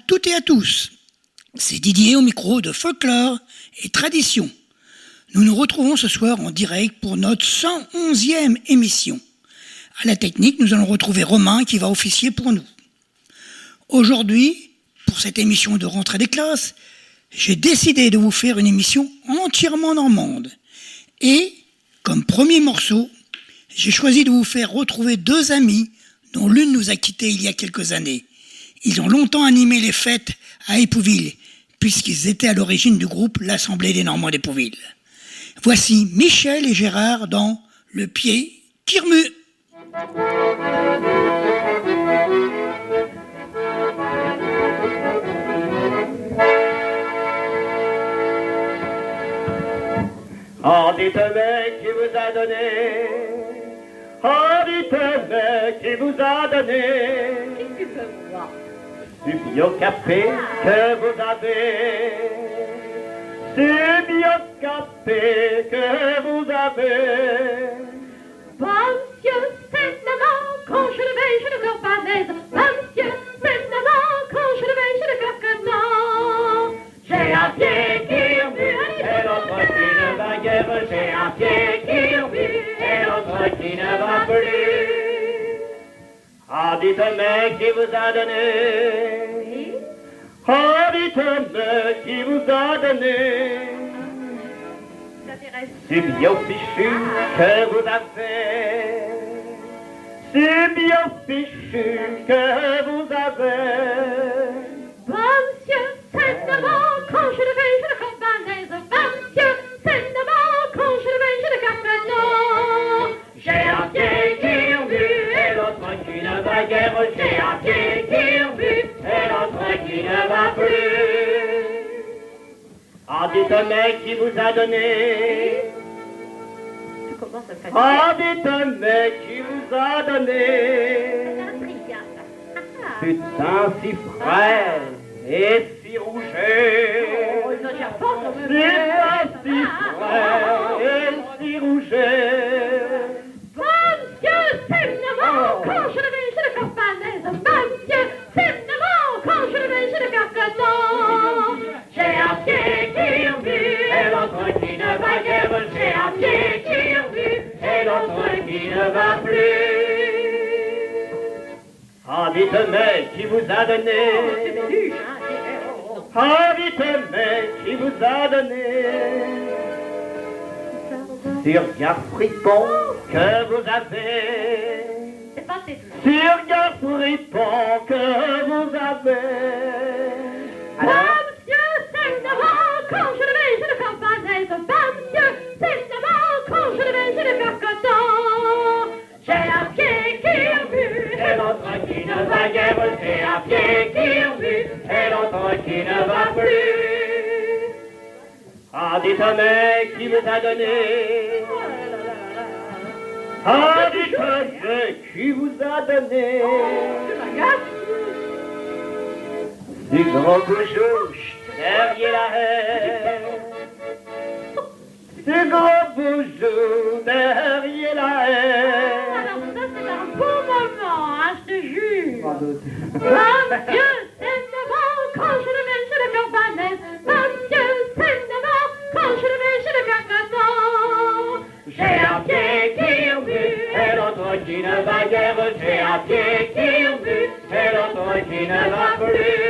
toutes et à tous. C'est Didier au micro de Folklore et Tradition. Nous nous retrouvons ce soir en direct pour notre 111e émission. À la technique, nous allons retrouver Romain qui va officier pour nous. Aujourd'hui, pour cette émission de rentrée des classes, j'ai décidé de vous faire une émission entièrement normande. Et, comme premier morceau, j'ai choisi de vous faire retrouver deux amis dont l'une nous a quittés il y a quelques années. Ils ont longtemps animé les fêtes à Épouville, puisqu'ils étaient à l'origine du groupe L'Assemblée des Normands d'Épouville. Voici Michel et Gérard dans Le Pied qui remue. Oh, dites-moi qui vous a donné. Oh, dites-moi qui vous a donné. Qu'est-ce que tu peux voir? Du bio-café que vous avez. Du bio-café que vous avez. Monsieur, c'est maman, quand je le vais, je ne pleure pas d'aise. Monsieur, c'est maman, quand je le vais, je ne pleure que non. J'ai un pied qui remue, Et l'autre qui ne va guère. J'ai un pied qui remue, et l'autre qui ne va plus. Ah, dites-moi qui vous a donné. Oh, dites-moi qui vous a donné. C'est bien fichu que vous avez. C'est bien fichu que vous avez. Monsieur, c'est maman, quand je le vais, je ne pleure pas d'aise. Monsieur, c'est maman, quand je le vais, je ne pleure que non. J'ai un pied qui remue et l'autre qui ne va guère. J'ai un pied qui remue et l'autre qui ne va plus. Ah, dites-moi qui vous a donné. Comment ça fait? Ah, dites-moi qui vous a donné. Putain, si frais et si rouget. Oh, ils exagèrent pas quand même. Putain, si frais et si rouget. Monsieur, c'est maman, quand je le vais, je ne pleure pas d'aise. Monsieur, c'est maman, quand je le vais, je ne pleure que non. J'ai un pied qui remue et l'autre qui ne va guère. J'ai un pied qui remue et l'autre qui ne va plus. Ah, dites-moi qui vous a donné. Ah, dites-moi qui vous a donné. Sur gare fripon que vous avez. C'est pas tes Sur gare fripon que vous avez. Alors, Monsieur, c'est maman, quand je le vais, je ne pleure pas d'aise. Monsieur, c'est maman, quand je le vais, je ne pleure que non. J'ai un pied qui remue et l'autre qui ne va guère. J'ai un pied qui remue et l'autre qui ne va plus. Ah, dites-moi qui vous a donné. Ah, dites-moi qui vous a donné. Du gros boujou derrière la haie. Du gros boujou derrière la haie. Alors ça, c'est un bon moment, hein, je te jure. Monsieur, c'est maman, quand je le vais, je ne pleure pas d'aise. Monsieur, c'est maman, quand je le vais, je ne pleure que non. J'ai un pied qui remue et l'autre qui ne va guère. J'ai un pied qui remue et l'autre qui ne va plus.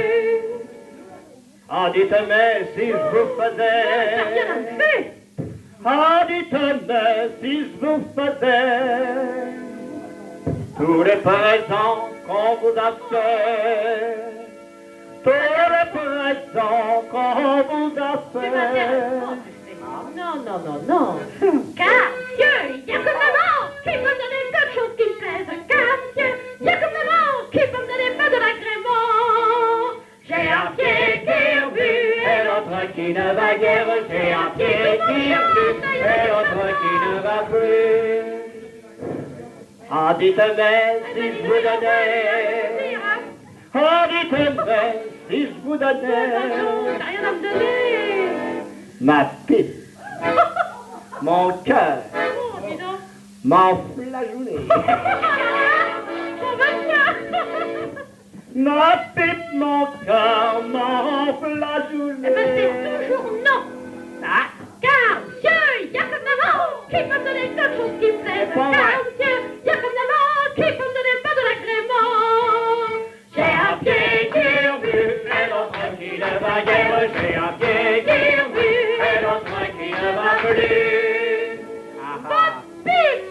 Ah, dites-moi si je vous T'as rien à me faisais. faire. Ah, dites-moi si je vous faisais tous les présents qu'on vous a fait. Tous les présents qu'on vous a Tu vas dire, oh, fait. tu sais. Non, non, non, non. Car Dieu, il n'y a que maman qui peut me donner quelque chose qui me plaise. Car Dieu, il n'y a que maman qui peut me donner pas de l'agrément. J'ai un pied qui remue Et l'autre qui ne va guère. J'ai un pied qui remue et l'autre qui ne va plus. Ah, dites-moi si je vous donnais. Ah, dites-moi si je vous T'as donnais rien à me donner. ma pipe, mon cœur, Oh, dis donc. mon flageolet. On va bien. Ma pipe, mon cœur, m'enfle la Eh journée. ben c'est toujours non. Ah, Car Dieu, il y a comme maman qui peut me donner quelque chose qui me plaise. Bon, Car ouais. Dieu, il y a comme maman qui peut me donner pas de l'agrément. j'ai un pied qui remue, et l'autre qui ne va guère. J'ai un pied qui remue, et l'autre qui ne va plus. Ah, ah. Votre pipe,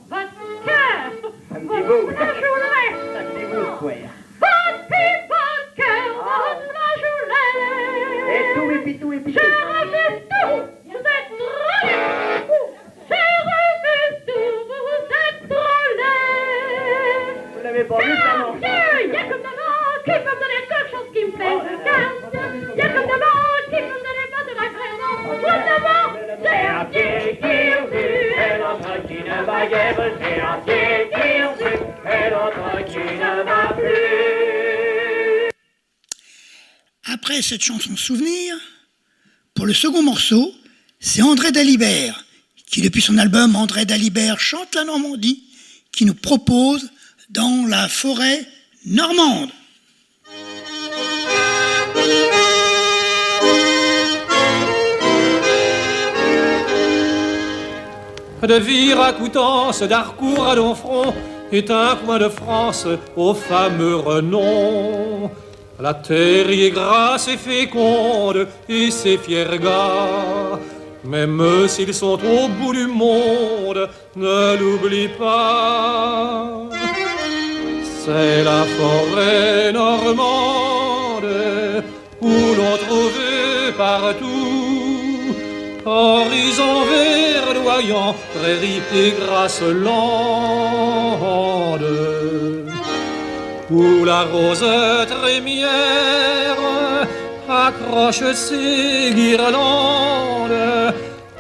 votre cœur, Un petit votre bout. flageolet. Un petit bout, quoi. Votre pipe, votre cœur, votre flageolet. Et tout, et puis tout, et puis Je tout. refuse tout, vous êtes trop laid. Je refuse tout, vous êtes trop laid. Vous l'avez pas vu, ça, non? Il y a comme maman qui peut me donner quelque chose qui me plaise. Il y a comme maman qui peut me donner pas de l'agrément. Moi, maman, J'ai un pied qui remue, et l'autre qui ne va guère. J'ai un pied qui remue, et l'autre qui ne va plus. Après cette chanson souvenir, pour le second morceau, c'est André Dalibert, qui depuis son album André Dalibert chante la Normandie, qui nous propose Dans la forêt normande. De Vire à Coutances, d'Harcourt à Donfront, est un coin de France au fameux renom. La terre y est grasse et féconde, et ses fiers gars, même s'ils sont au bout du monde, ne l'oublie pas. C'est la forêt normande où l'on trouve partout horizon verdoyant, prairies et grasses landes, où la rose trémière accroche ses guirlandes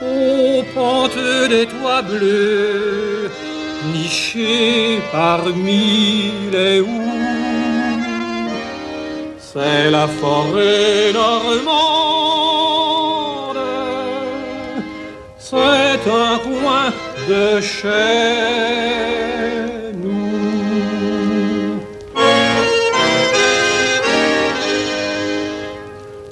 aux pentes des toits bleus, nichés parmi les houes. C'est la forêt normande, c'est un coin de chez nous.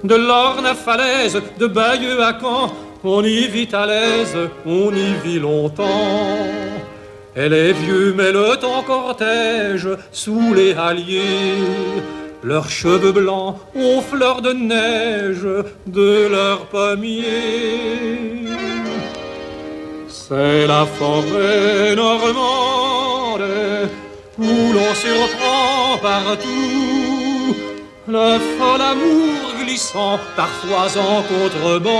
De l'Orne à Falaise, de Bayeux à Caen, on y vit à l'aise, on y vit longtemps. Et les vieux mêlent en cortège sous les halliers leurs cheveux blancs aux fleurs de neige de leurs pommiers. C'est la forêt normande où l'on surprend partout le fol amour glissant, parfois en contrebande.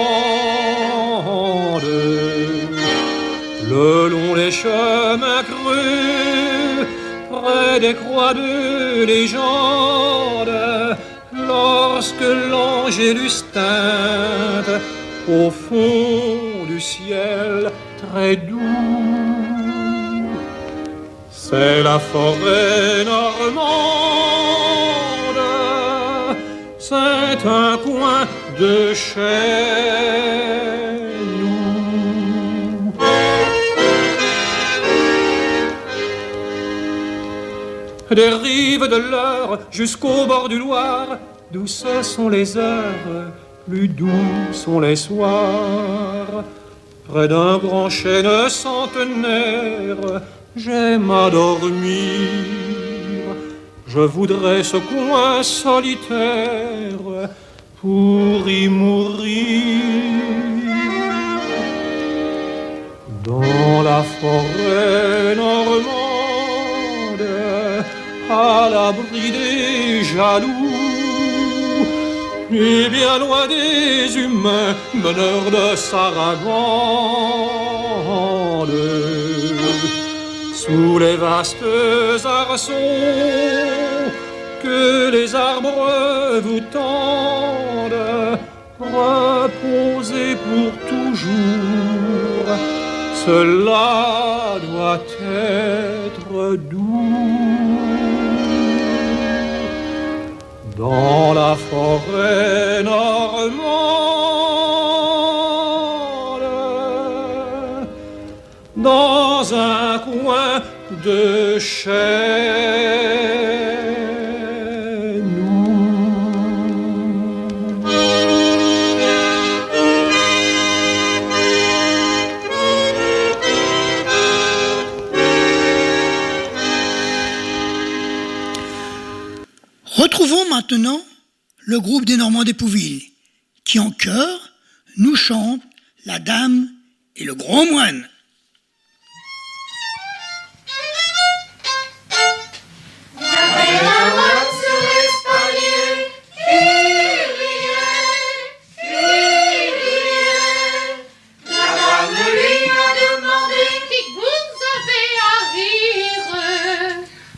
Le long des chemins creux, près des croix de légende, lorsque l'angélus teinte au fond du ciel très doux. C'est la forêt normande, c'est un coin de chez nous. Des rives de l'Eure jusqu'au bord du Loir, douces sont les heures, plus doux sont les soirs. Près d'un grand chêne centenaire, j'aime à dormir. Je voudrais ce coin solitaire pour y mourir. Dans la forêt normande, à l'abri des jaloux, et bien loin des humains meneurs de sarabande. Sous les vastes arceaux que les arbres vous tendent, reposez pour toujours, cela doit être doux. Dans la forêt normande, dans un coin de chez Retrouvons maintenant le groupe des Normands d'Épouville, qui en chœur nous chante La Dame et le Gros Moine.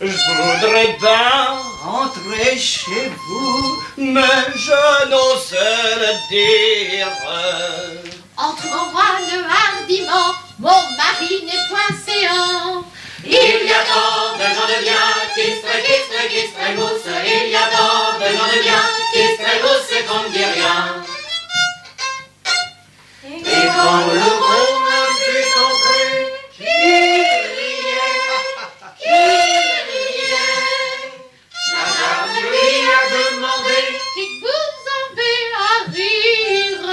Je voudrais bien rentrer chez vous, mais je n'ose le dire. Entre en moine hardiment, mon mari n'est point séant. Il y a tant de gens de bien qui se trémoussent. Il y a tant de gens de bien qui se trémoussent qu'on ne dit rien. Et quand le gros moine fut entré, qui riait, la dame lui a demandé, Qui vous avez à rire?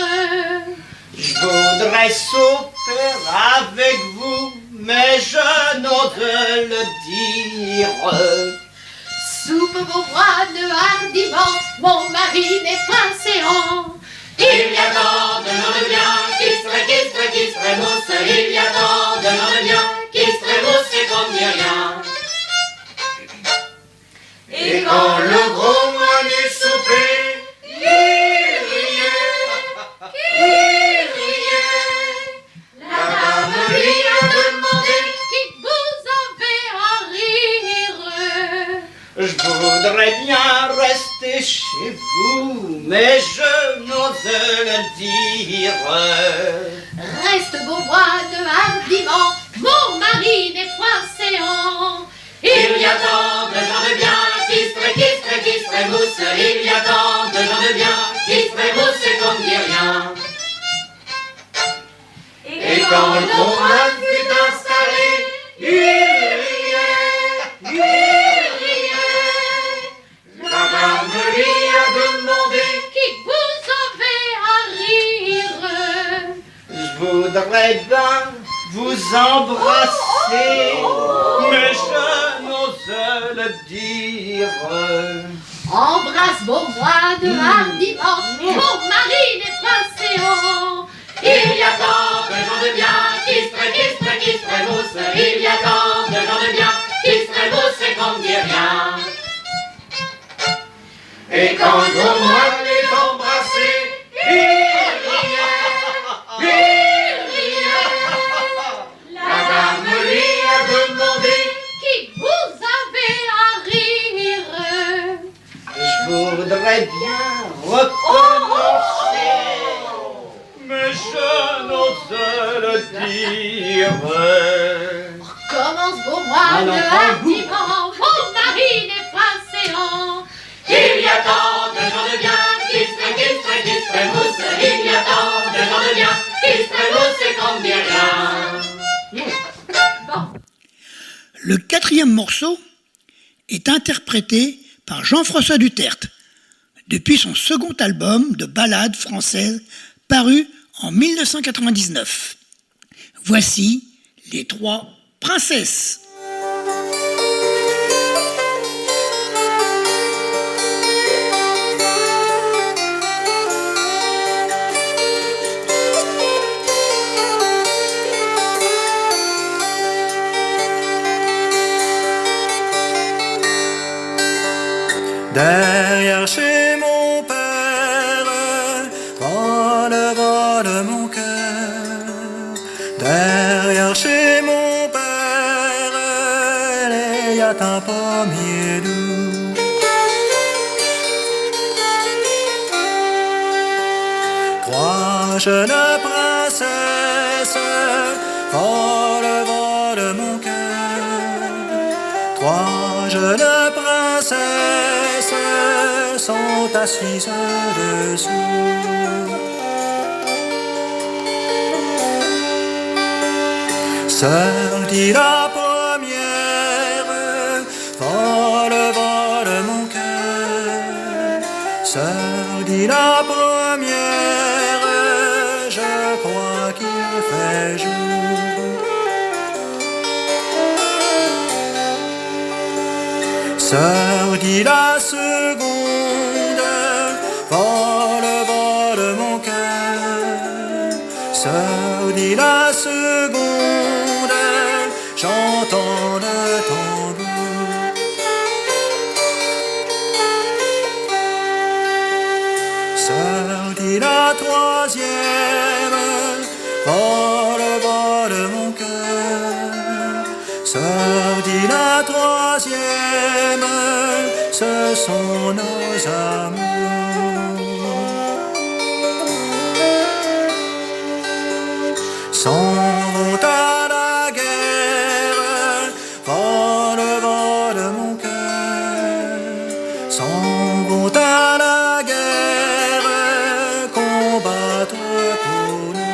je voudrais souper avec vous, mais je n'ose le dire. Soupe vos moines hardiment, mon mari n'est point séant. Il y a tant de gens de bien qui se trémoussent. Il y a tant de gens de bien qui se trémoussent et qu'on ne dit rien. Et quand le gros moine eut soupé, il riait. La dame lui a demandé, Qui vous avez à rire? je voudrais bien rester chez vous, mais je n'ose le dire. Reste vos moines hardiment, mon mari n'est point séant. Il y a tant de gens de bien qui se trémoussent. Il y a tant de gens de bien qui se trémoussent et qu'on ne dit rien. Et quand le gros moine fut installé, il riait. La dame lui a demandé, Qui vous avez à rire? je voudrais bien vous embrasser, mais je n'ose le dire. Embrasse vos moines hardiment, mon mari n'est point séant. Il y a tant de gens de bien qui se trémoussent. Il y a tant de gens de bien qui se trémoussent et qu'on ne dit rien. Et quand le gros moine est embrassé, il riait. La dame lui a demandé, Qui vous avez à rire? je voudrais bien recommencer, mais je n'ose le dire. Commence vos moines hardiment, mon mari n'est point séant. Il y a tant de gens de bien qui se trémoussent. Il y a tant de gens de bien qui se trémoussent et qu'on ne dit rien. Le quatrième morceau est interprété par Jean-François Duterte depuis son second album de ballades françaises paru en 1999. Voici Les Trois Princesses. Derrière chez mon père, vole mon cœur. Derrière chez mon père, il y a un pommier doux. Trois jeunes princesses, vole mon cœur. Trois jeunes princesses sont assises dessous. Seule dit la première, vole mon cœur. Seule dit la première, je crois qu'il fait jour. Seule Sœur, dit la seconde, vole, vole mon cœur. Sœur, dit la seconde, j'entends le tambour. Sœur, dit la troisième, vole, vole mon cœur. Sœur, dit la troisième, ce sont nos amours. S'en vont à la guerre, vole, vole mon cœur. S'en vont à la guerre, combattre pour nous.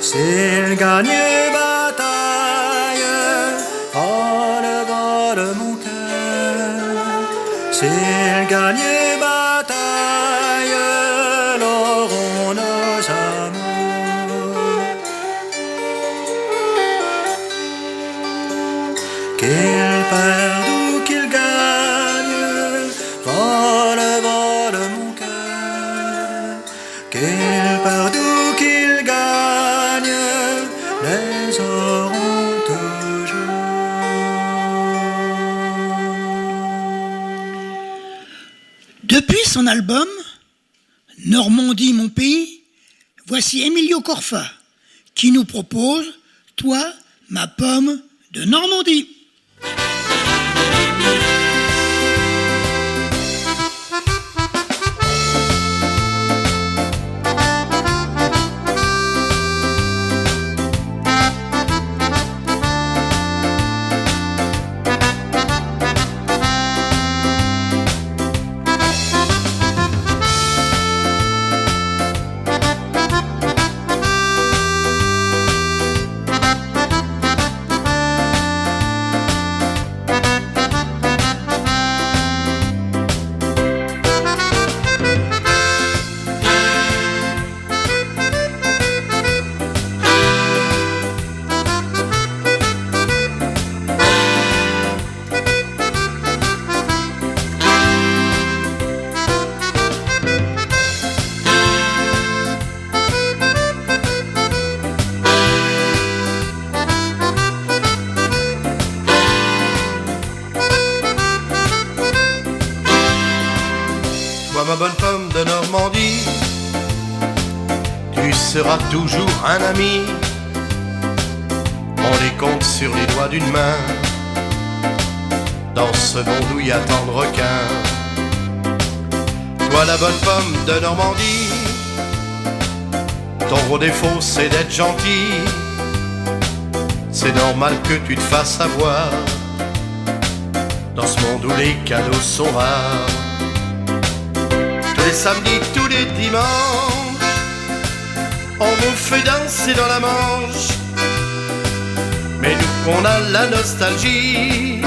S'il gagne bataille, vole, vole mon cœur. S'il gagne bataille, l'auront nos amours. Qu'il perde ou qu'il gagne, vole, vole mon cœur. Qu'il perde ou qu'il gagne, les auront toujours. Depuis son album Normandie, mon pays, voici Emilio Corfa qui nous propose Toi, ma pomme de Normandie. Ma bonne pomme de Normandie, tu seras toujours un ami. On les compte sur les doigts d'une main, dans ce monde où il y a tant de requins. Toi la bonne pomme de Normandie, ton gros défaut c'est d'être gentil. C'est normal que tu te fasses avoir, dans ce monde où les cadeaux sont rares. Tous les samedis, tous les dimanches, on vous fait danser dans la Manche. Mais nous, on a la nostalgie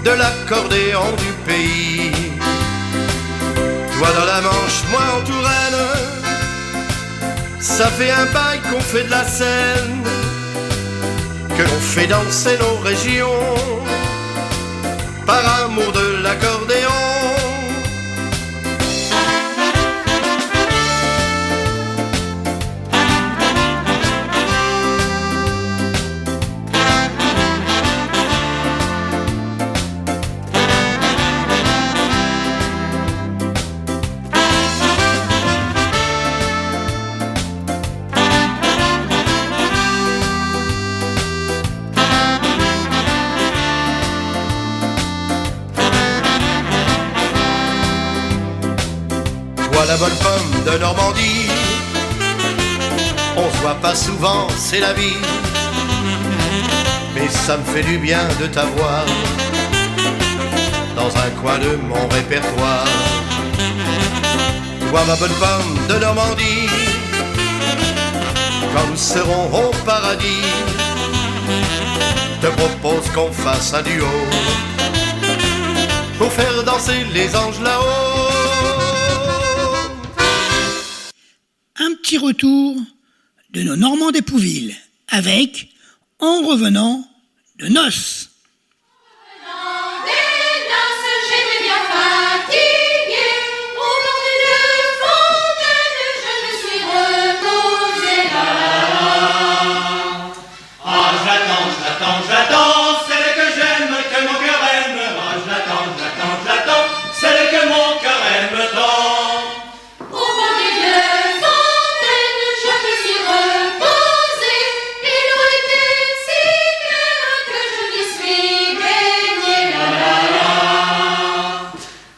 de l'accordéon du pays. Toi dans la Manche, moi en Touraine, ça fait un bail qu'on fait de la scène, que l'on fait danser nos régions, par amour de l'accordéon. La bonne pomme de Normandie, on se voit pas souvent, c'est la vie, mais ça me fait du bien de t'avoir dans un coin de mon répertoire. Toi ma bonne pomme de Normandie, quand nous serons au paradis, je te propose qu'on fasse un duo pour faire danser les anges là-haut. Un petit retour de nos Normands d'Épouville avec En revenant de noces. J'attends, celle que j'aime, que mon cœur aime. Ah, j'attends, celle que mon cœur aime tant. Au bord des deux fontaines, je me suis reposée, et l'eau était si claire que je m'y suis baignée. La, la, la.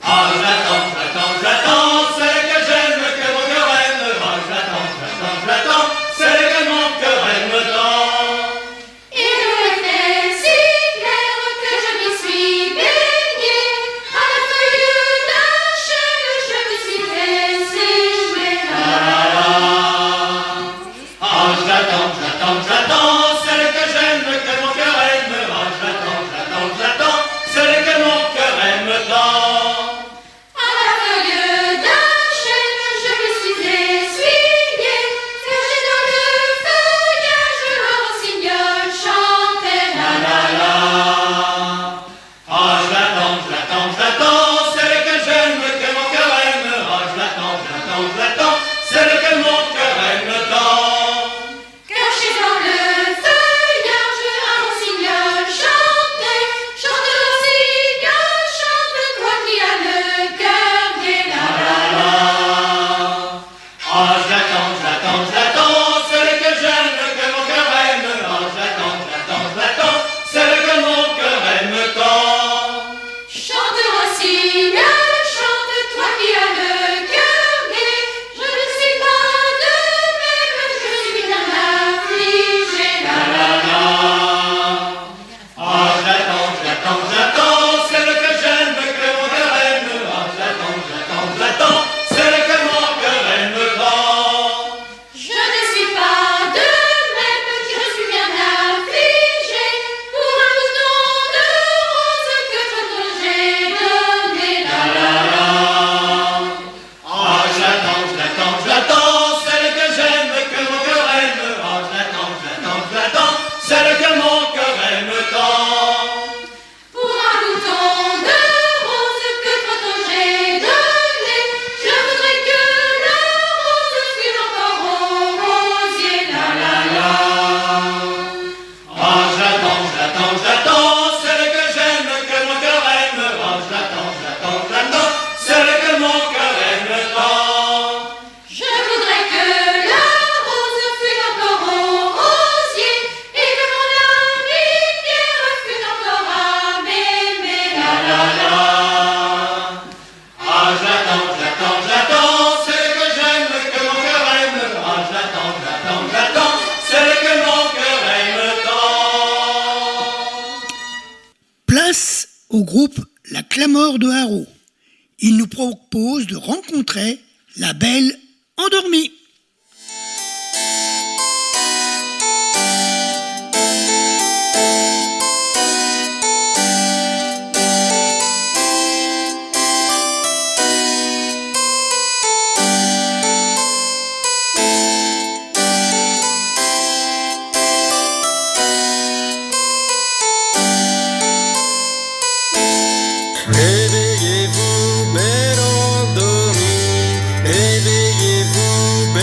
Ah, j'attends, celle que j'aime, que mon cœur aime. Ah, j'attends, celle que mon cœur aime tant. J'attends, celle que j'aime, que mon cœur aime. Ah, j'attends, celle que mon cœur aime tant. À la feuille d'un chêne, je me suis essuyée, cachée dans le feuillage, le rossignol chantait. La, la, la. Ah, j'attends, celle que j'aime, que mon cœur aime. Ah, j'attends, celle que mon cœur aime tant. Caché dans le feuillage, un rossignol chantait. Chante rossignol, chante toi qui as le cœur gai. La, la, la. Ah, j'attends, celle que j'aime, que mon cœur aime. Ah, j'attends, celle que mon cœur aime tant. Chante rossignol, chante toi qui as le cœur gai. Je ne suis pas de même, je suis bien affligée. La, la, la. Ah, j'attends, celle que j'aime, que mon cœur aime. Ah, j'attends, celle que mon cœur aime tant. Je ne suis pas de même, je suis bien affligée pour un bouton de rose que trop j'ai donné. La, la, la. Ah, j'attends, celle que j'aime, que mon cœur aime. Ah, j'attends, celle que mon cœur aime tant. Pour un bouton de rose que trop j'ai donné, je voudrais que la rose fût encore au rosier. La, la, la. Ah, j'attends, celle que j'aime, que mon cœur aime. Ah, j'attends, celle que mon cœur aime tant. Je voudrais que la rose fût encore au rosier et que mon ami Pierre fût encore à m'aimer. La, la, la. Ah, j'attends, celle que j'aime, que mon cœur aime. Ah, j'attends, celle que mon cœur aime tant. Place au groupe La Clamore de Haro. Il nous propose de rencontrer la belle endormie. Réveillez-vous, belle endormie, réveillez-vous,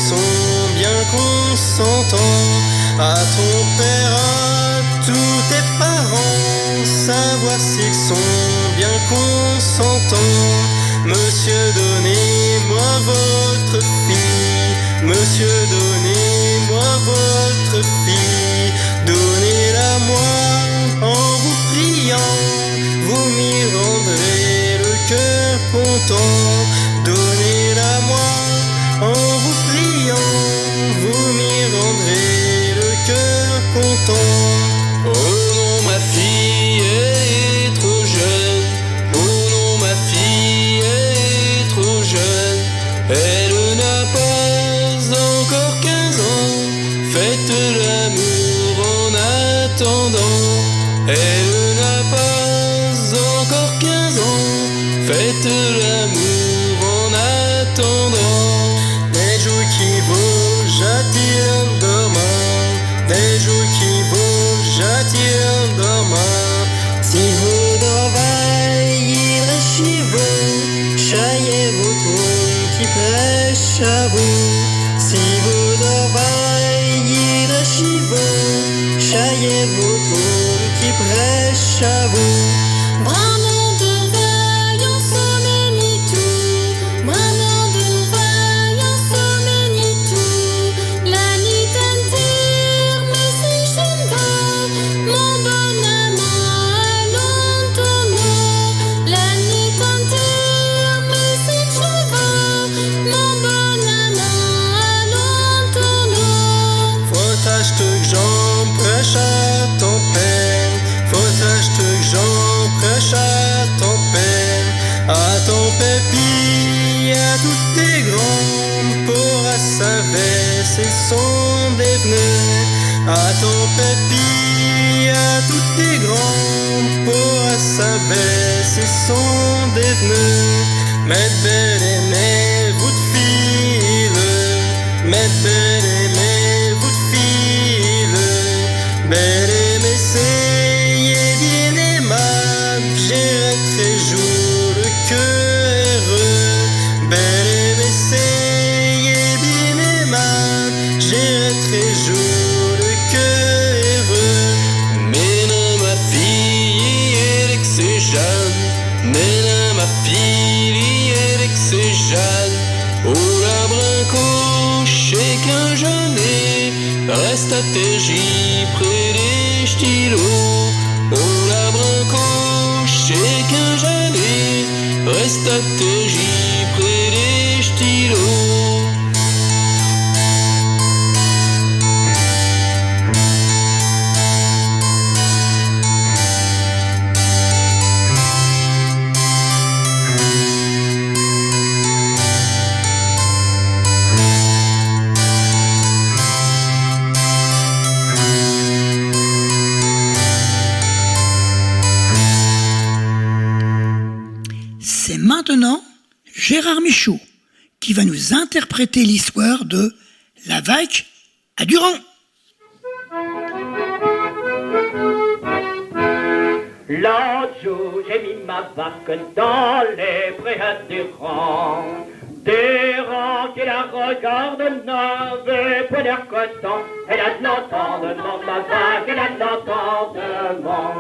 sont bien consentants. À ton père, à tous tes parents, savoir s'ils sont bien consentants. Monsieur, donnez-moi votre fille. Monsieur, donnez-moi votre fille. Donnez-la-moi en vous priant. Vous m'y rendrez le cœur content. Donnez-la-moi en vous priant. Vous m'y rendrez le cœur content. Oh non, ma fille est trop jeune. Oh non, ma fille est trop jeune. Elle n'a pas encore 15 ans. Faites l'amour en attendant. Elle n'a pas encore 15 ans. Faites l'amour en attendant. Des jours qui vont, j'attire en dormant. Des jours qui vont, j'attire en dormant. Si vous dormez, chez vous, chaillez vos trous qui prêchent à vous. Si vous dormez, chez vous, chaillez vos trous qui prêchent à vous. Bramant de vaillant sommeil tout, bramant de vaillant sommeil tout, la nuit entière mais si je ne veux, mon bon amant allons tourner. La nuit entière mais si je veux, mon bon amant allons tourner. Faut acheter que j'en prêche à ton père. Faut acheter que j'en prêche à ton père. À ton pépi, à tous tes grands. Pour à sa veste et son dévenir. À ton pépi, à tous tes grands. Pour à sa veste et son dévenir. Mais belle aimée, vous de fille. Mais belle aimée, vous de fille. Belle aimée, c'est bien aimable. J'irai très jour le cœur heureux. Belle aimée, c'est bien aimable. J'irai très jour le cœur heureux. Mais non, ma fille, elle est que c'est Jeanne. Mais non, ma fille, elle est que c'est Jeanne. Oh la brinco, chez qu'un jeune reste à TJ près des stylos. Oh la brinco, chez qu'un jeune reste à TJ près des stylos. C'est maintenant Gérard Michaud qui va nous interpréter l'histoire de La Vache à Durand. L'autre jour, j'ai mis ma vache dans les prés à Durand. Durand qui la regarde n'avait pas l'air content. Elle a de l'entendement, ma vache, elle a de l'entendement.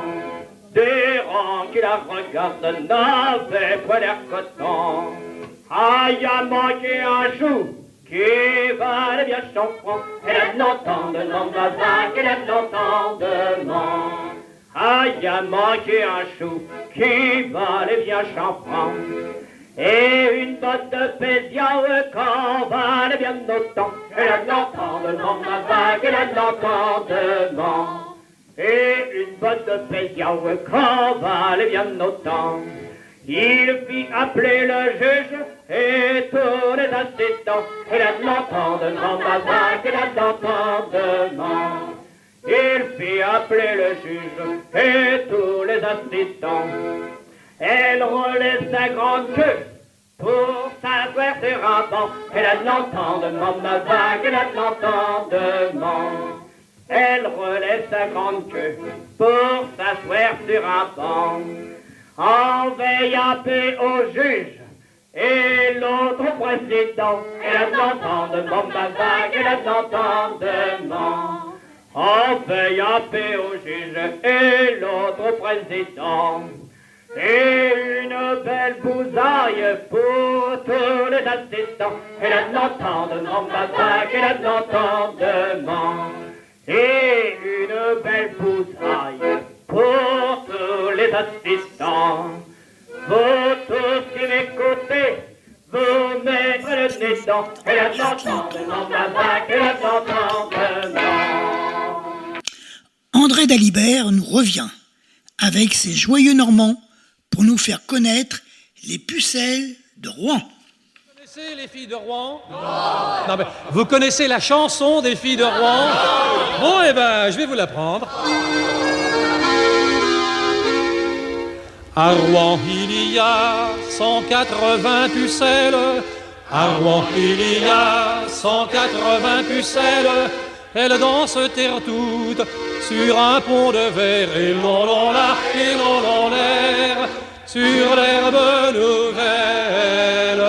Durand qui la regarde n'avait pas l'air content. Aïe, a manqué un jour qui valait bien son franc. Elle a de l'entendement, ma vache, elle a de l'entendement. Aïe, a manqué un chou qui valait bien champran. Et une botte de péziao quand valait bien autant. Elle a de l'entendement, ma vague, elle a de l'entendement. Et une botte de péziao quand valait bien autant. Il fit appeler le juge et tous les assistants. Elle a de l'entendement, ma vague, elle a de l'entendement. Il fit appeler le juge et tous les assistants. Elle roulait sa grande queue pour s'asseoir sur un banc. Elle a de l'entendement, ma vague, elle a de l'entendement. Elle roulait sa grande queue pour s'asseoir sur un banc. En veillant peu au juge, Et l'autre président, et l'entendement bavague, et l'entendement. On paye un paix au juge et l'autre président. Et une belle bousaille pour tous les assistants. Et l'entendement bavague, et l'entendement. Et une belle bousaille pour tous les assistants. Vous tous qui m'écoutez, vous mettre le nez dedans, et l'entendement bavague, et l'entendement. André Dalibert nous revient avec ses joyeux Normands pour nous faire connaître les pucelles de Rouen. Vous connaissez les filles de Rouen? Non, mais vous connaissez la chanson des filles de Rouen? Bon, eh ben, je vais vous l'apprendre. À Rouen, il y a 180 pucelles. À Rouen, il y a 180 pucelles. Elles dansent terre toute sur un pont de verre. Et l'on là, et l'on l'air sur l'herbe nouvelle.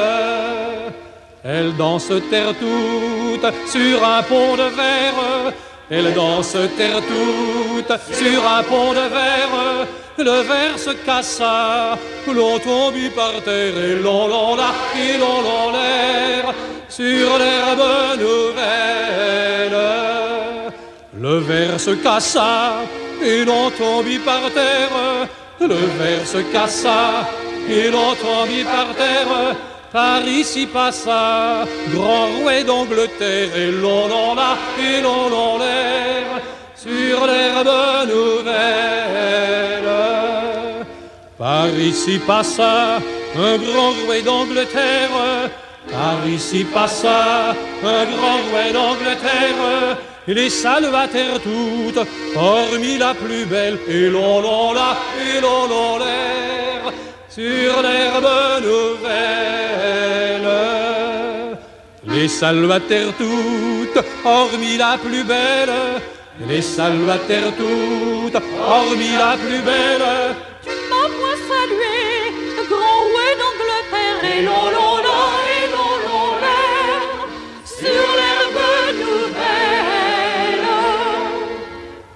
Elles dansent terre toute sur un pont de verre. Elles dansent terre toute sur un pont de verre. Le verre se cassa, l'on tombe par terre. Et l'on là, et l'on l'air sur l'herbe nouvelle. Le verre se cassa, et l'on tombe par terre. Le verre se cassa, et l'on tombe par terre. Par ici passa, grand roi d'Angleterre. Et l'on là, et l'on l'air sur l'herbe nouvelle. Par ici passa un grand roi d'Angleterre. Par ici passa un grand roi d'Angleterre. Les salua terre toute, hormis la plus belle. Et l'on là, et l'on l'air sur l'herbe nouvelle. Les salua terre toute, hormis la plus belle. Les salua terre toute, hormis la plus belle. Tu m'as point salué, grand roi d'Angleterre. Et l'on là, et l'on l'air sur l'herbe nouvelle.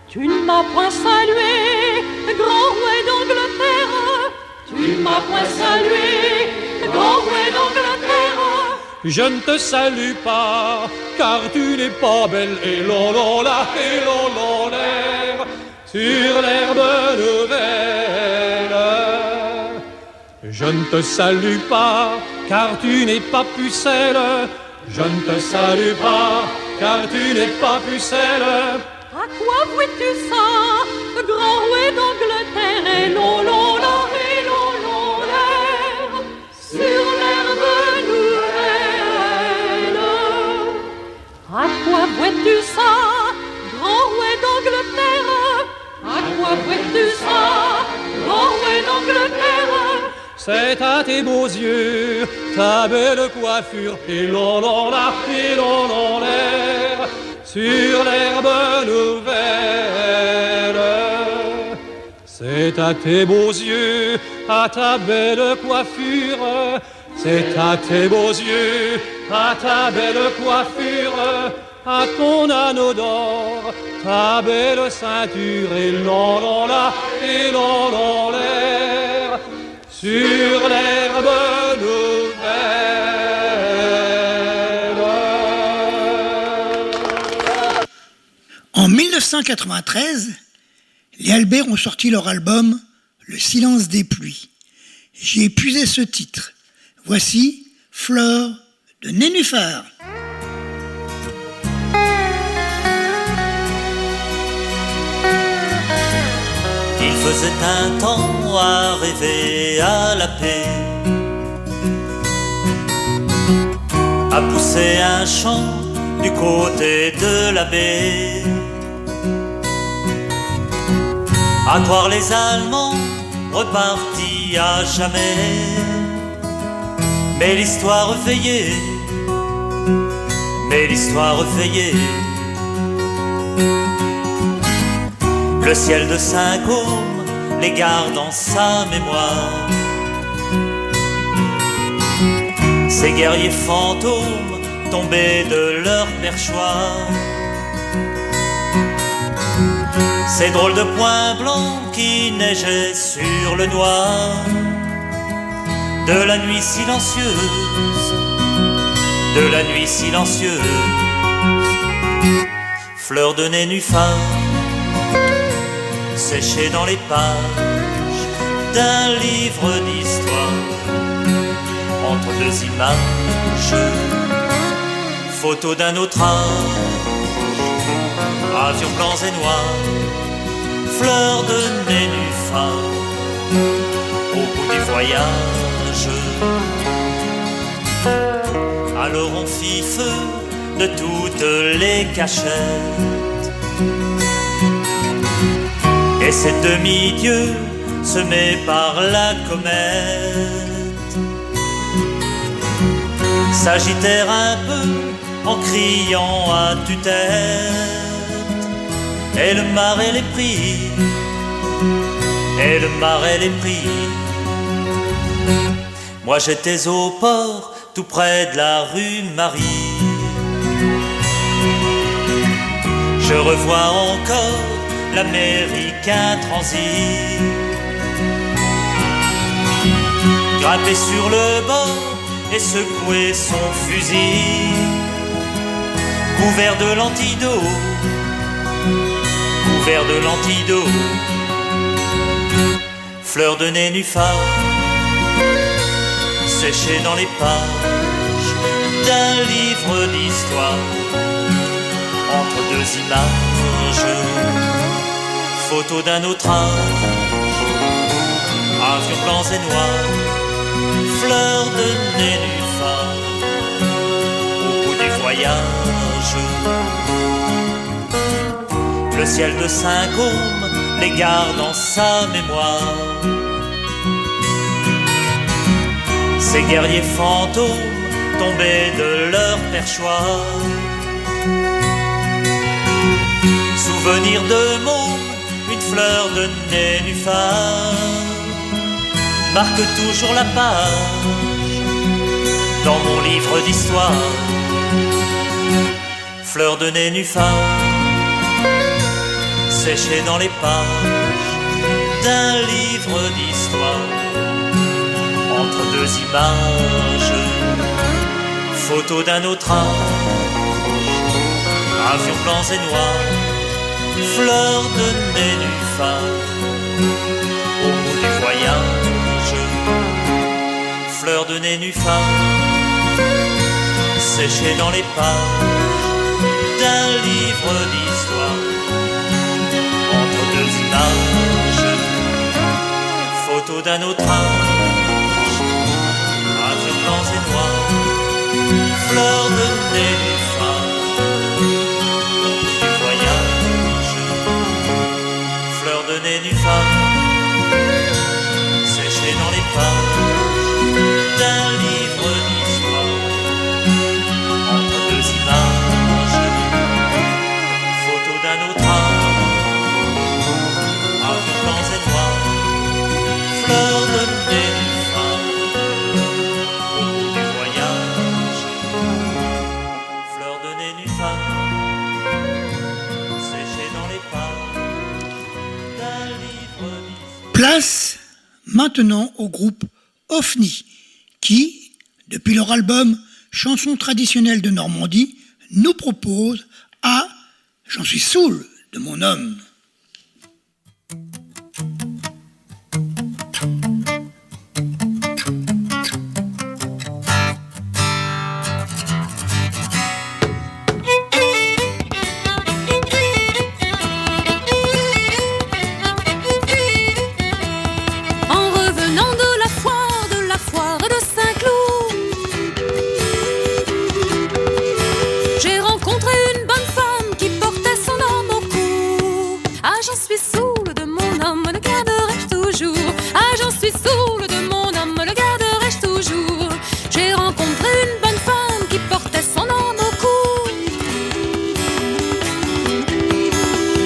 Tu ne m'as point salué, grand roi d'Angleterre. Tu ne m'as point salué, grand roi d'Angleterre. Je ne te salue pas, car tu n'es pas belle. Et l'on là, et l'on l'air sur l'herbe nouvelle. Je ne te salue pas, car tu n'es pas pucelle. Je ne te salue pas, car tu n'es pas pucelle. À quoi vois-tu ça, grand roi d'Angleterre? Et l'on là, et l'on l'air sur l'herbe nouvelle. À quoi vois-tu ça, grand roi d'Angleterre? À quoi vois-tu ça, grand roi d'Angleterre? C'est à tes beaux yeux, ta belle coiffure. Et l'on là, et l'on l'air sur l'herbe nouvelle. C'est à tes beaux yeux, à ta belle coiffure. C'est à tes beaux yeux, à ta belle coiffure, à ton anneau d'or, ta belle ceinture. Et l'on là, et l'on l'air sur l'herbe nouvelle. En 1993, les Albert ont sorti leur album Le silence des pluies. J'ai épuisé ce titre. Voici Fleur de Nénuphar. Il faisait un temps à rêver à la paix, à pousser un chant du côté de la baie, à croire les Allemands repartis à jamais. Mais l'histoire veillait, mais l'histoire veillait. Le ciel de Saint-Côme les garde en sa mémoire. Ces guerriers fantômes tombés de leur perchoir, ces drôles de points blancs qui neigeaient sur le noir de la nuit silencieuse, de la nuit silencieuse. Fleurs de nénuphar séchées dans les pages d'un livre d'histoire, entre deux images, photos d'un autre âge, avions blancs et noirs, fleurs de nénuphar, au bout du voyage. Alors on fit feu de toutes les cachettes, et ces demi-dieux semés par la comète s'agitèrent un peu en criant à tue-tête, et le marais les prit, et le marais les prit. Moi j'étais au port, tout près de la rue Marie. Je revois encore l'américain transit, grimpé sur le bord et secouer son fusil, couvert de l'antidote, couvert de l'antidote. Fleurs de nénuphar séchées dans les pages d'un livre d'histoire, entre deux images, photos d'un autre âge, avions blancs et noirs, fleurs de nénuphar, au bout du voyage. Le ciel de Saint-Côme les garde en sa mémoire, ces guerriers fantômes tombés de leur perchoir. Souvenir de môme, une fleur de nénuphar marque toujours la page dans mon livre d'histoire. Fleur de nénuphar séchées dans les pages d'un livre d'histoire, entre deux images, photos d'un autre âge, avions blancs et noirs, fleurs de nénuphar, au bout du voyage. Fleurs de nénuphar séchées dans les pages d'un livre d'histoire, entre deux images, photos d'un autre âge, avions blancs et noirs, fleurs de nénuphar, au bout du voyage. Fleurs de nénuphar séchées dans les pages d'un livre d'histoire, entre deux images, photos d'un autre âge, avions blancs et noirs, fleurs de nénuphar, au bout du voyage. Fleurs de nénuphar séchées dans les pages d'un livre d'histoire. Place maintenant au groupe Ofni, qui, depuis leur album Chansons traditionnelles de Normandie, nous propose « Ah, j'en suis saoul de mon homme ». En revenant de la foire de Saint-Cloud, j'ai rencontré une bonne femme qui portait son homme au cou. Ah, j'en suis saoul de mon homme, le garderai-je toujours. Ah, j'en suis saoul de mon homme, le garderai-je toujours. J'ai rencontré une bonne femme qui portait son homme au cou.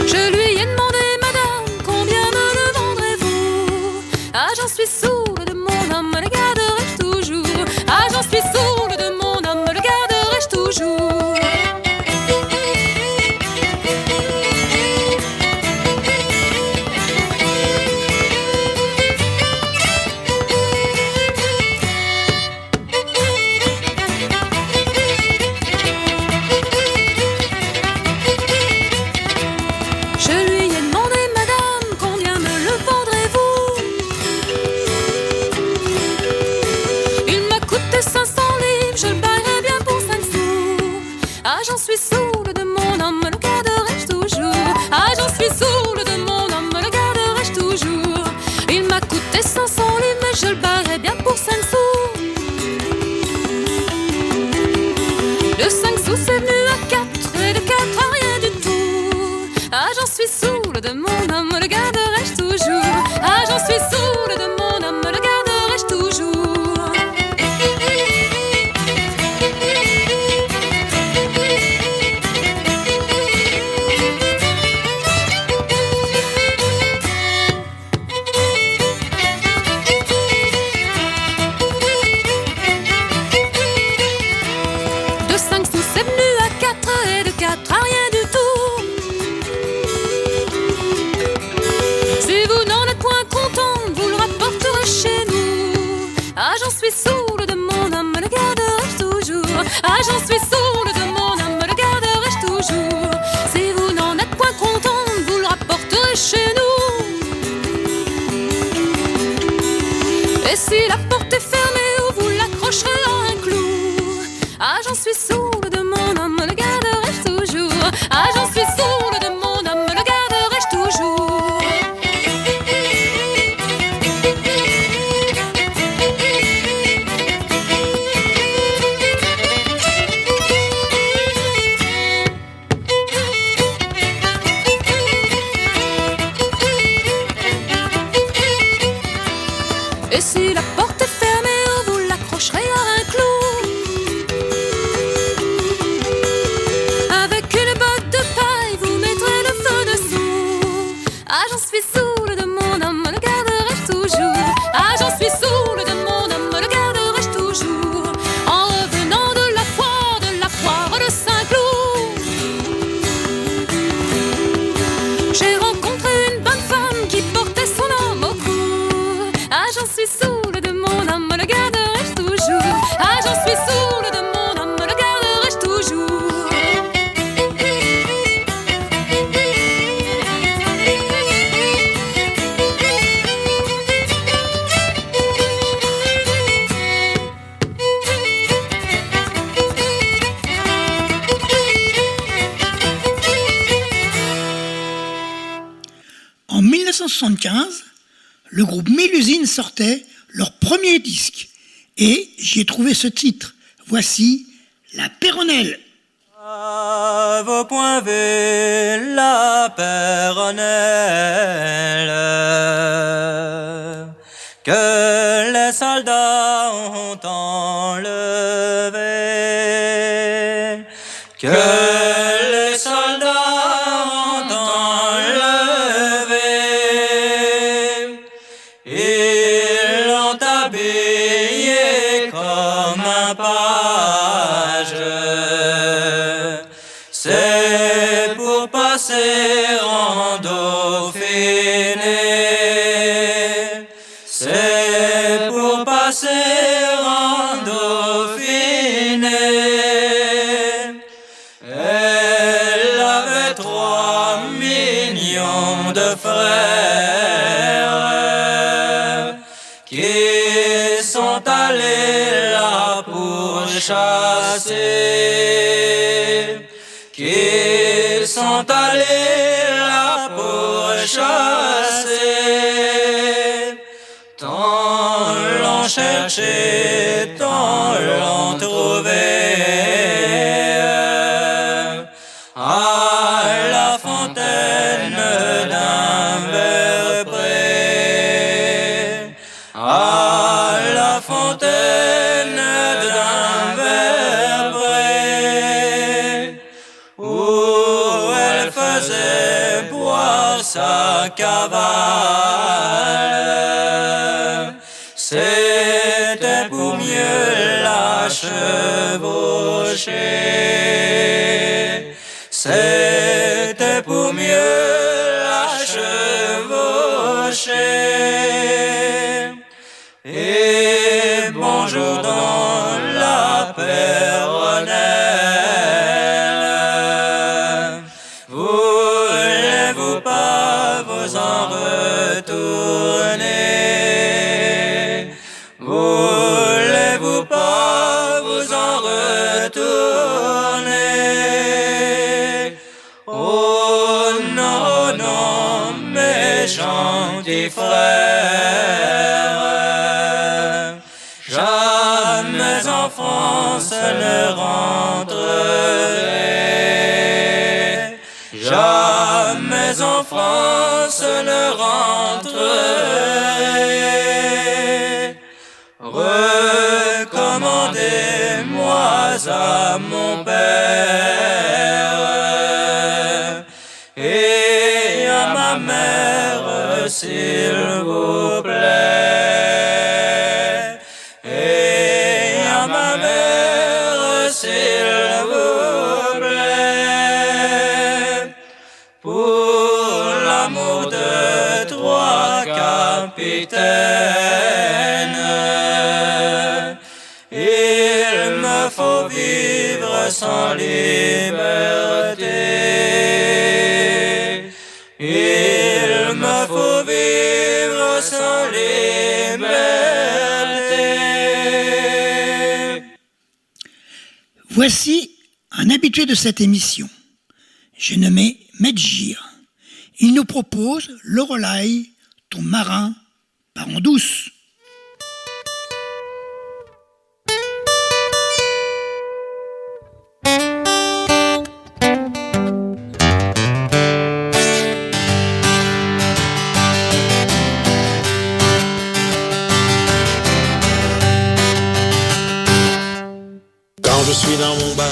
Je lui ai demandé, madame, combien me le vendrez-vous? Ah, j'en suis saoul de mon homme, le garderai-je toujours. Ah, j'en suis saoul toujours. Je lui ai demandé, madame, combien me le vendrez-vous? Il m'a coûté 500 livres, je le baillerai bien pour 5 sous. Ah, j'en suis saoule de mon homme, le garderai-je toujours? Ah, j'en suis saoule de mon homme, le garderai-je toujours? Il m'a coûté 500 livres, mais je le baillerai bien pour 5 sous. De 5 sous c'est venu à 4, et de 4 à rien du tout. Ah, j'en suis saoule de mon homme, le garderai-je toujours? Ah, j'en suis saoule de mon homme, le garderai-je toujours? De 5 sous c'est venu à 4, et de 4 à rien du tout. Si vous n'en êtes point content, vous le rapporterez chez nous. Ah, j'en suis saoule de mon homme, le garderai-je toujours? Ah, j'en suis saoule de mon homme, le garderai-je toujours? Si vous n'en êtes point content, vous le rapporterez chez nous. Et si la porte est fermée, ou vous l'accrocherez à un clou. Ah, j'en suis saoule de mon homme, le garderai-je toujours? Ah, j'en suis saoule de mon homme, le garderai-je toujours? Et si la porte est fermée, vous l'accrocherez à un clou. Avec une botte de paille, vous mettrez le feu dessous. Ah, j'en suis saoule de mon homme, le garderai-je toujours? Ah, j'en suis saoule de mon homme, le garderai-je toujours? En revenant de la foire de Saint-Cloud, j'ai rencontré une bonne femme qui portait son homme au cou. Ah, j'en suis saoule de mon homme, le garderai-je toujours? Ah, j'en suis saoule de mon homme, le garderai-je toujours? En 1975, le groupe Mélusine sortait leur premier disque et j'y ai trouvé ce titre. Voici La Péronnelle. À vos points V, la péronnelle que les soldats ont enlevée, que les soldats ont enlevée. Ils l'ont habillé comme un page. C'est pour passer en Dauphiné. C'est pour passer en Dauphiné. Elle avait 3 millions de frères qui sont allés là pour chasser, qui sont allés là pour chasser. Tant l'ont cherché, tant l'ont trouvé. À la fontaine d'un verre près, à la fontaine d'un verre près, où elle faisait boire sa cavale. C'était pour mieux la chevaucher. fait pour mieux la chevaucher. Et bonjour dans la Péronnelle. Voulez-vous pas vous en retourner? Voulez-vous pas vous en retourner? Oh non, non, mes gentils frères, jamais en France ne rentrerai, jamais en France ne rentrerai. Recommandez-moi à mon père et à ma mère, s'il vous plaît, et à ma mère, s'il vous plaît, pour l'amour de trois capitaines. Il me faut vivre sans liberté. Il me faut vivre sans liberté. Voici un habitué de cette émission. J'ai nommé Medjir. Il nous propose Lorelai, ton marin, part en douce. Quand je suis dans mon bar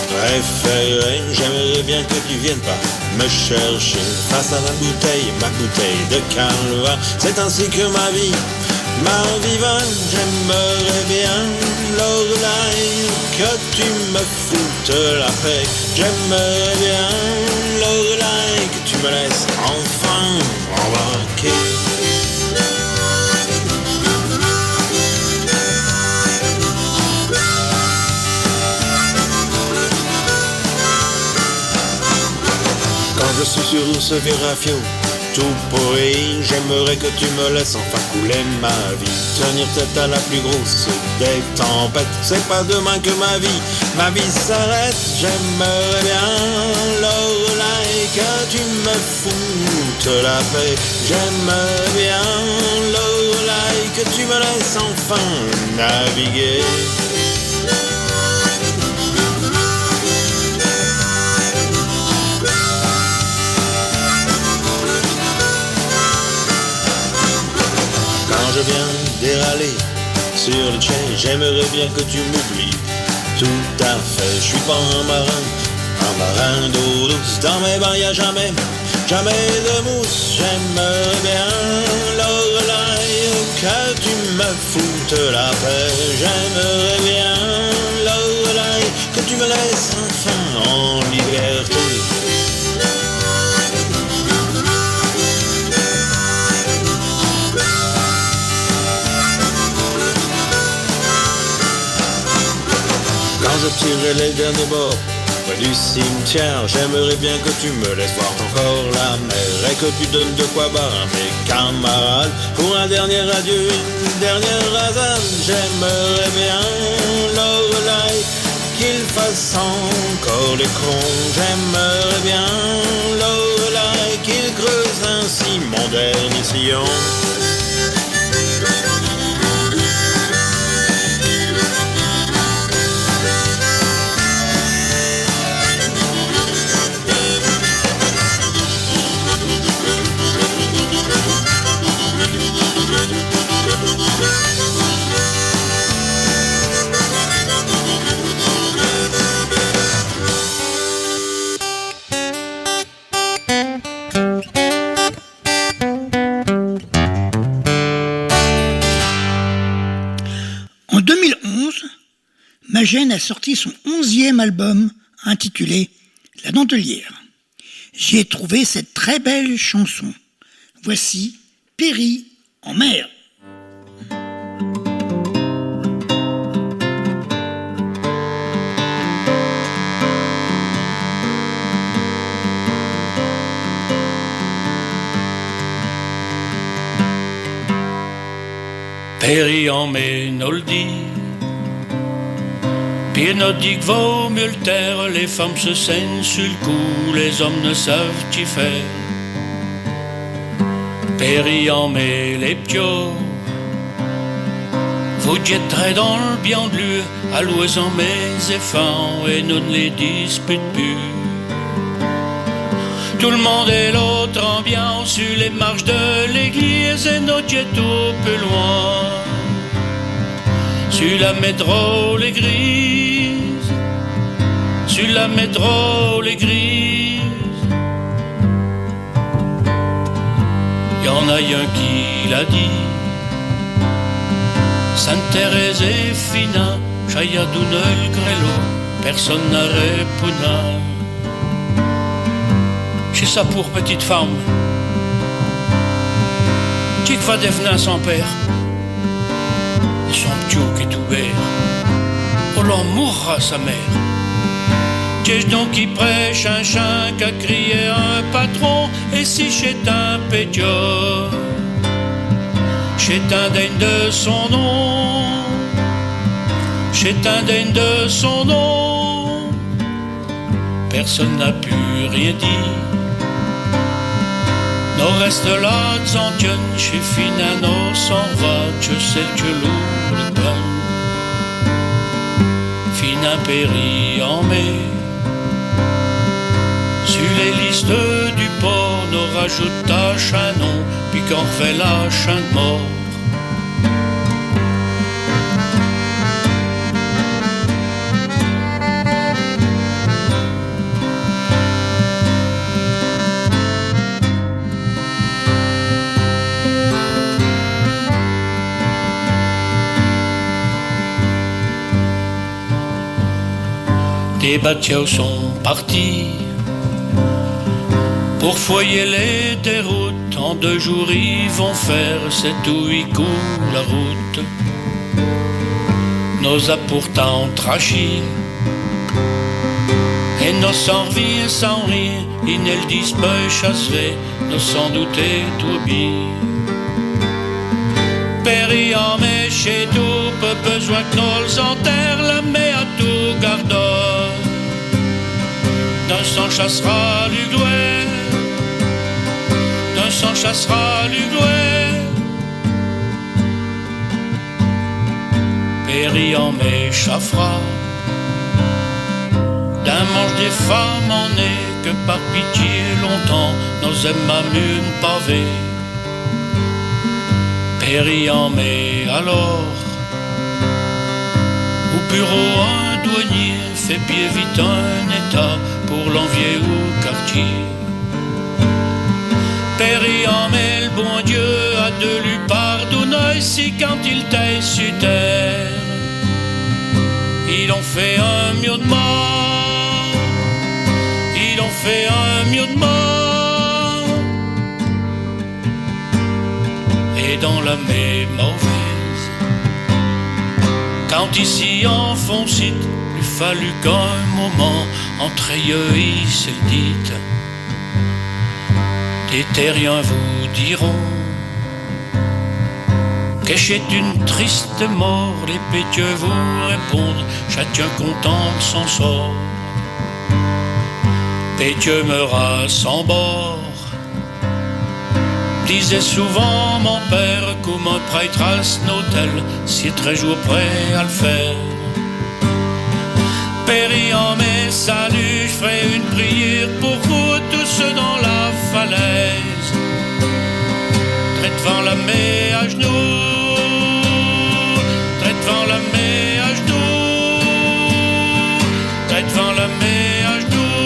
préféré, j'aimerais bien que tu viennes pas me chercher face à ma bouteille de calva. C'est ainsi que ma vie va. J'aimerais bien, Lorelai, que tu me foutes la paix. J'aimerais bien, Lorelai, que tu me laisses enfin embarquer. Quand je suis sur ce vieux rafio tout pourri, j'aimerais que tu me laisses enfin couler ma vie. Tenir tête à la plus grosse des tempêtes, c'est pas demain que ma vie s'arrête. J'aimerais bien, Lorelai, que tu me foutes la paix. J'aimerais bien, Lorelai, que tu me laisses enfin naviguer. Je viens déraler sur le quai, j'aimerais bien que tu m'oublies tout à fait. Je suis pas un marin d'eau douce. Dans mes bains y'a jamais de mousse. J'aimerais bien, Lorelai, que tu me foutes la paix. J'aimerais bien, Lorelai, que tu me laisses enfin en liberté. Quand je tirerai les derniers bords près du cimetière, j'aimerais bien que tu me laisses voir encore la mer et que tu donnes de quoi boire à mes camarades pour un dernier adieu, une dernière rasade. J'aimerais bien, Lorelai, qu'il fasse encore les cons. J'aimerais bien, Lorelai, qu'il creuse ainsi mon dernier sillon. En 2011, Magène a sorti son 11e album intitulé La Dentelière. j'y ai trouvé cette très belle chanson. Voici Péri en mer. Péri en mer, nous le dit. Puis nous dit que vaut mieux le taire, les femmes se saignent sur le cou, les hommes ne savent y faire. Péri en mer, les ptios, vous jetterez dans le bien de lui, à l'oiseau mes effants, et nous ne les dispute plus. Tout le monde est l'autre ambiance sur les marches de l'église et notre jet tout peu loin. Sur la métro les grises, sur la métro les grises. Y'en a un qui l'a dit, Sainte Thérèse est fina, Chayadoune le grêlot, personne n'a répondu. J'ai ça pour petite femme qui va devenir son père, son ptio qui est ouvert, oh l'on mourra sa mère. Qu'est-ce donc qui prêche un chien qu'a crié un patron, et si chez un pétior, chez un daigne de son nom, chez un daigne de son nom, personne n'a pu rien dire. Nous reste là, t'santien, chez Fina, nous s'en va, je sais que l'eau le pain. Fina péri en mai. Sur les listes du port, nous rajoute un chanon, puis qu'on refait la chaîne de mort. Les bateaux sont partis pour foyer les déroutes. En 2 jours ils vont faire 7 ou 8 coups la route. Nos a pourtant trachi et nos sans revient sans rien. Ils ne le disent pas chasserait, nos sans douter tout bien. Péri en met chez tout, peu besoin que nous enterre, la met à tout gardeur. D'un sang chassera l'ugouet, d'un sang chassera l'ugouet. Péri en met chaffra, d'un manche des femmes en est, que par pitié longtemps nos aime une pavée. Péri en met alors, au bureau un douanier fait pied vite un état pour l'envier au quartier. Péri en met le bon Dieu a de lui pardonner si quand il t'aille sur terre, ils ont fait un mieux de mort, ils ont fait un mieux de mort. Et dans la mer mauvaise, quand ici enfoncé, il fallut qu'un moment entre eux il se dit, des terriens vous diront que c'est une triste mort. Les pétieux vous répondent, chacun content de son sort. Pétieux meura sans bord, disait souvent mon père, comme un prêtre à l'hôtel, si est très jour prêt à le faire. Péri en mes salut, je ferai une prière pour vous tous dans la falaise. Très devant la mer à genoux, très devant la mer à genoux, très devant la mer à genoux,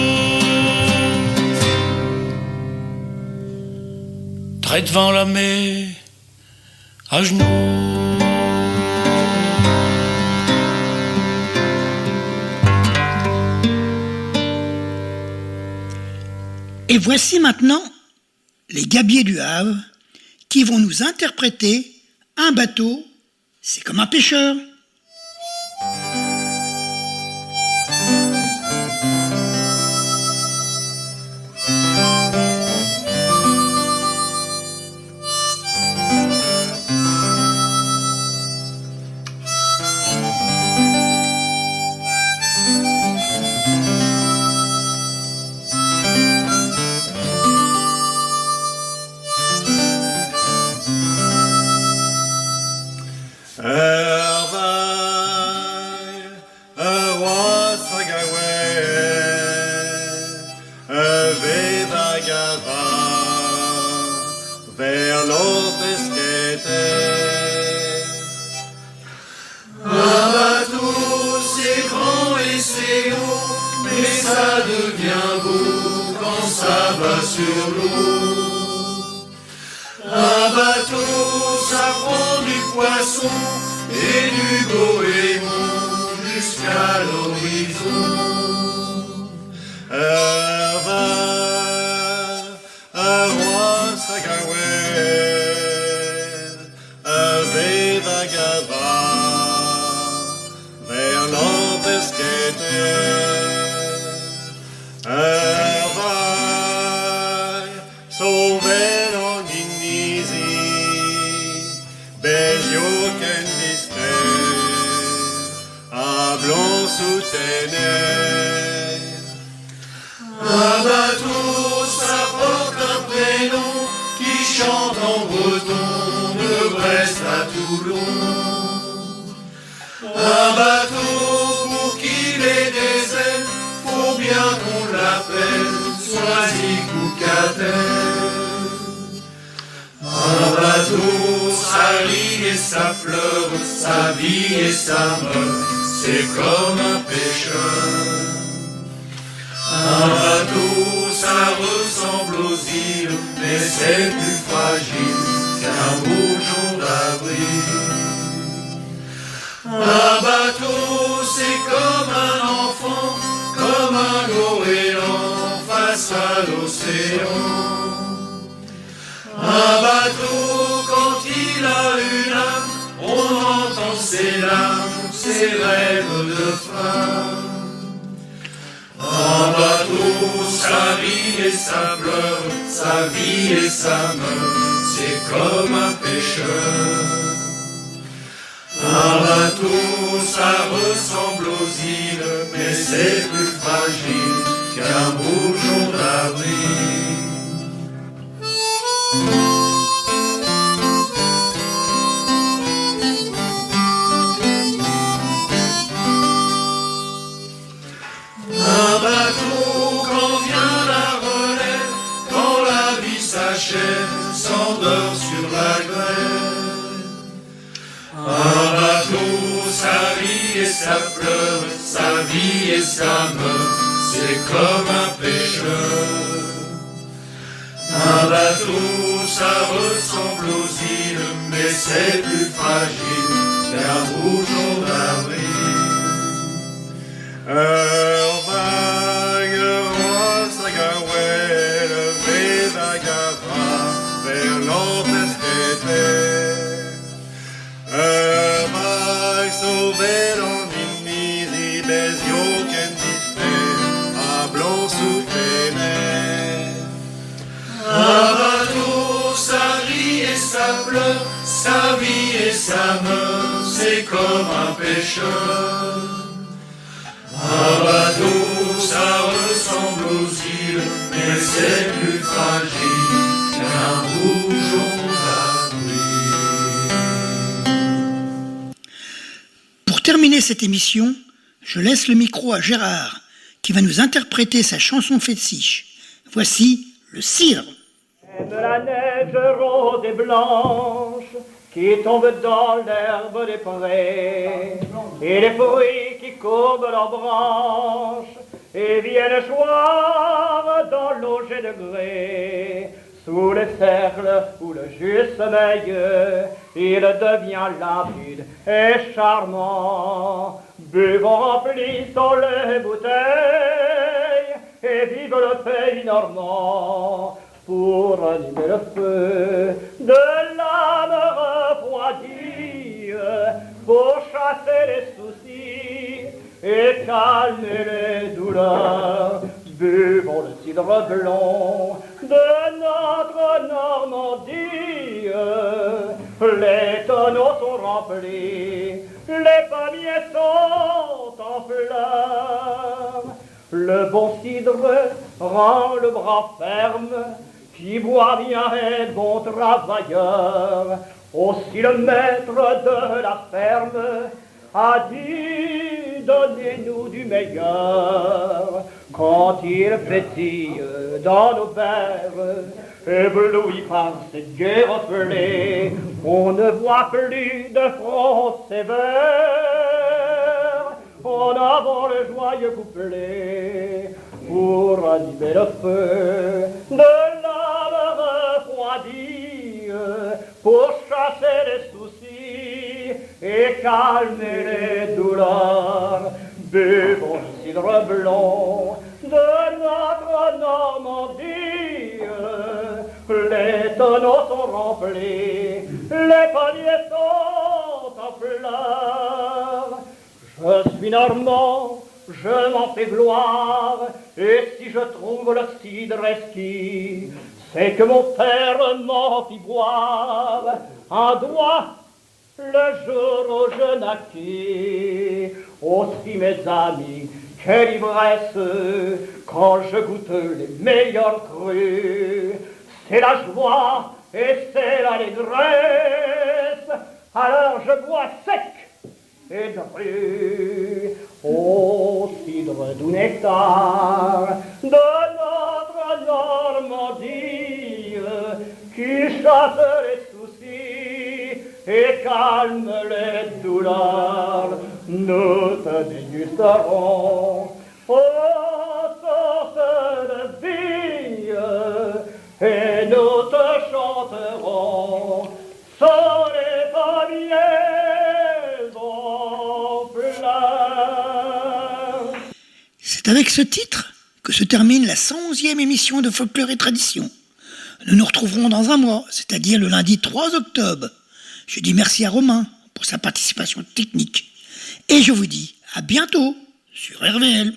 très devant la mer à genoux. Et voici maintenant les gabiers du Havre qui vont nous interpréter un bateau, c'est comme un pêcheur. Vers l'eau un bateau, c'est grand et c'est haut, mais ça devient beau quand ça va sur l'eau. Un bateau, ça prend du poisson et du goémon jusqu'à l'horizon. Un roi Sagaway, Vegava, vers l'empesquete. Sauver en Inisi, Bezio Kendiste, à blanc sous ténèbres. Un bateau, ça porte un prénom qui chante en breton de Brest à Toulon. Un bateau pour qu'il ait des ailes, faut bien qu'on l'appelle Soisic ou Catel. Un bateau, ça rit et ça pleure, sa vie et sa mort, c'est comme un pêcheur. Un bateau, ça ressemble aux îles, mais c'est plus fragile qu'un bourgeon d'avril. Un bateau, c'est comme un enfant, comme un goéland face à l'océan. Un bateau, quand il a une âme, on entend ses larmes, ses rêves de femme. Un bateau, ça rit et ça pleure, sa vie et sa mort, c'est comme un pêcheur. Un bateau, ça ressemble aux îles, mais c'est plus fragile qu'un bourgeon d'avril. Un bateau, quand vient la relève, quand la vie s'achève, s'endort sur la grève. Un bateau, ça rit et ça pleure, sa vie et sa mort, c'est comme un pêcheur. Un bateau, ça ressemble aux îles, mais c'est plus fragile qu'un bourgeon d'avril. Vague, roi Sagaway, levé Vagava, vers l'empesquete. Vague, sauvé dans l'Inisi, Bezio Kendiste, à blanc sous ténèbres. Un bateau, ça rit et ça pleure, sa vie et sa mort, c'est comme un pêcheur. Un bateau, ça ressemble aux îles, mais c'est plus fragile qu'un bourgeon d'avril. Pour terminer cette émission, je laisse le micro à Gérard, qui va nous interpréter sa chanson fétiche. Voici le cidre. De la neige rose et blanche qui tombe dans l'herbe des prés, et les fruits qui courbent leurs branches et viennent choir dans l'eau jet de grès. Sous les cercles où le jus sommeille, il devient limpide et charmant. Buvons, remplissons les bouteilles et vive le pays normand pour animer le feu de l'âme refroidie, pour chasser les soucis et calmer les douleurs. Buvons le cidre blond de notre Normandie. Les tonneaux sont remplis, les pommiers sont en fleurs. Le bon cidre rend le bras ferme, qui boit bien est bon travailleur. Aussi le maître de la ferme a dit donnez-nous du meilleur. Quand il pétille dans nos verres, ébloui par cette gai reflet, on ne voit plus de front sévère. En avant le joyeux couplet pour animer le feu de l'âme refroidie, pour chasser les soucis et calmer les douleurs. Buvons le cidre blond de notre Normandie. Les tonneaux sont remplis, les paniers sont en fleurs. Je suis normand, je m'en fais gloire, et si je trouve le cidre esquis, c'est que mon père m'en fit boire un doigt le jour où je naquis. Aussi mes amis, quelle ivresse quand je goûte les meilleurs crus. C'est la joie et c'est l'allégresse, alors je bois sec et dru au cidre du nectar de notre Normandie, qui chasse les soucis et calme les douleurs. Nous te dégusterons aux sources de vie et nous te chanterons sur les pommiers en fleurs. C'est avec ce titre que se termine la 111e émission de Folklore et Tradition. Nous nous retrouverons dans un mois, c'est-à-dire le lundi 3 octobre. Je dis merci à Romain pour sa participation technique. Et je vous dis à bientôt sur RVL.